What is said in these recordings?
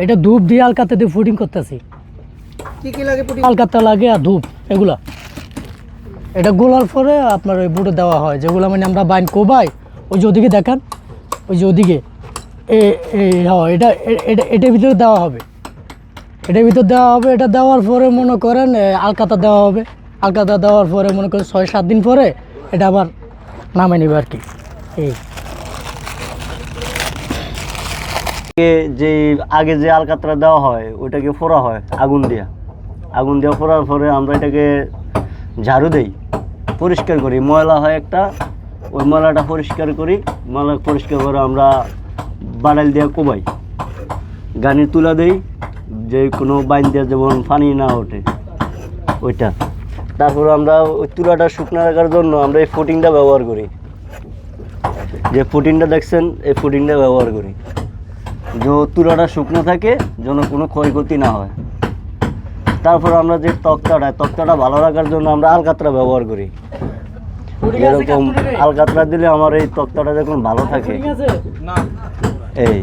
এটা ধূপ দিয়ে আলকাতে দিয়ে ফুডিং করতেছি। কি কি লাগে পুটি? আলকাতা লাগে আর ধূপ, এগুলা এটা গোলার পরে আপনার ওই বুটে দেওয়া হয়, যেগুলো মানে আমরা বাইন কোবাই। ওই যে ওদিকে দেখান, ওই যে ওদিকে হ্যাঁ, এটা এটা এটার ভিতরে দেওয়া হবে, এটার ভিতরে দেওয়া হবে। এটা দেওয়ার পরে মনে করেন আলকাতা দেওয়া হবে। আলকাতা দেওয়ার পরে মনে করেন 6-7 দিন পরে এটা আবার নামে নেবে আর কি। এই যে আগে যে আলকাতরা দেওয়া হয় ওইটাকে ফোড়া হয় আগুন দিয়ে ফোড়ার পরে আমরা এটাকে ঝাড়ু দেই, পরিষ্কার করি। ময়লা হয় একটা, ওই ময়লাটা পরিষ্কার করি। ময়লা পরিষ্কার করে আমরা বাড়াইল দিয়ে কোবাই, গানি তুলা দেই, যে কোনো বাইন দিয়ে যেমন পানি না ওঠে ওইটা। তারপরে আমরা ওই তুলাটা শুকনো রাখার জন্য আমরা এই ফুটিংটা ব্যবহার করি। যে ফুটিংটা দেখছেন, এই ফুটিংটা ব্যবহার করি যে তুলাটা শুকনো থাকে, যেন কোনো ক্ষয়ক্ষতি না হয়। তারপর আমরা যে তক্তাটা ভালো রাখার জন্য আমরা আলকাতরা ব্যবহার করি। এরকম আলকাতরা দিলে আমার এই তক্তাটা যখন ভালো থাকে। এই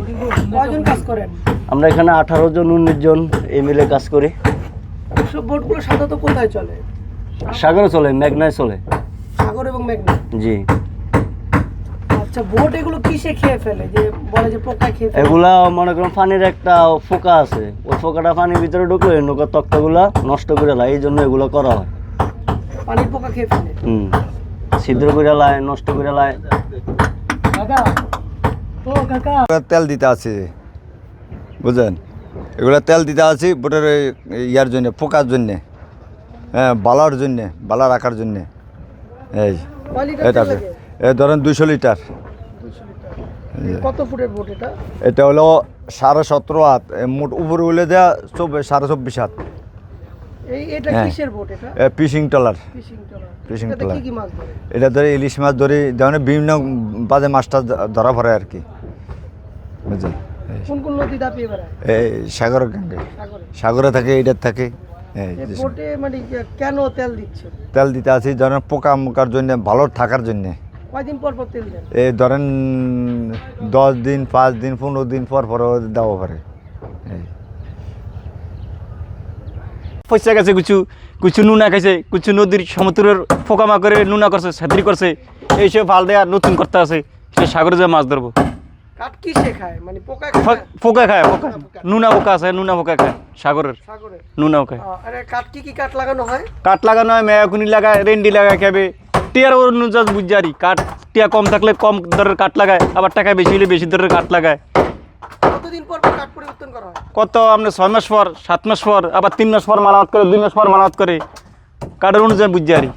কয়জন কাজ করেন? আমরা এখানে 18 জন 19 জন এই মিলে কাজ করি। সব বোটগুলো সাধারণত কোথায় চলে? সাগরে চলে, মেঘনায় চলে। সাগর এবং মেঘনা। জি। আচ্ছা, বোট এগুলো কিসে খেয়ে ফেলে, যে বলে যে পোকায় খেয়ে ফেলে? এগুলা মনে করেন পানির একটা ফোকা আছে, ওই ফোকাটা পানির ভিতরে ঢুকলে নৌকার তক্তাগুলা নষ্ট করে লাই, এই জন্য এগুলো করা হয়। পানির পোকা খেয়ে ফেলে? ছিদ্র করে লাই, নষ্ট করে লাই। তেল দিতে আছে, বুঝলেন? এগুলো তেল দিতে আছি বোটের ইয়ার জন্যে, পোকার জন্যে, হ্যাঁ, বালার জন্যে, বালা রাখার জন্যে। এই কয় লিটার এটা তেল লাগে? এই ধরেন 200 লিটার। 200 লিটার। কত ফুটের বোট এটা? এটা হলো 17.5 হাত, মোট উপরে উলে দেওয়া 24.5 হাত। এটা হ্যাঁ। কিসের বোট এটা? Fishing trawler. Fishing trawler. Fishing এটাতে ট্রলার। কি কি মাছ ধরে? এটা ধরে ইলিশ মাছ ধরি, ধরেন বিভিন্ন বাজে মাছটা ধরা পড়ে আর কি, বুঝলেন? কোন কোন নদী দাপিয়ে বেড়ায়? এই সাগরের গাঙ্গে, সাগরে। সাগরে থাকে, এটার থাকে। এই এই বোটে মানে কেন তেল দিচ্ছে? তেল দিতে আছি ধরেন পোকা মোকার জন্য, ভালো থাকার জন্য। কয়দিন পর পর তেল দেন? এই ধরেন 10 দিন, 5 দিন, 15 দিন পর পর দেওয়া পারে। এই পয়সা গেছে, কিছু কিছু নুনা খাইছে, কিছু নদীর সমুদ্রের পোকামা করে নুনা করছে, ছাত্রী করছে, এইসব ফাল দেয়া নতুন করতে আছে। সে সাগরে যে মাছ ধরবো। কাঠ কি শেখায়, মানে পোকা খায়? পোকা খায়, পোকা নুনা পোকা আছে, নুনা পোকা খায় সাগরের, সাগরে। নুনা পোকা। আরে কাঠ কি কি কাঠ লাগানো হয়? কাঠ লাগানো হয়, মেয়াকুনি লাগায়, রেন্ডি লাগায়, খাবে টিয়ার অনুযায়ী বুঝারি। কাঠ টিয়া কম থাকলে কম দরের কাঠ লাগায়, আবার টাকা বেশি হলে বেশি দরের কাঠ লাগায়। কতদিন পর পর কাঠ পরিবর্তন করা হয়? কত আপনার 6 মাস পর, 7 মাস পর, আবার 3 মাস পর মালামাত করে, 2 মাস পর মালামাত করে, কাঠের অনুযায়ী বুঝারি।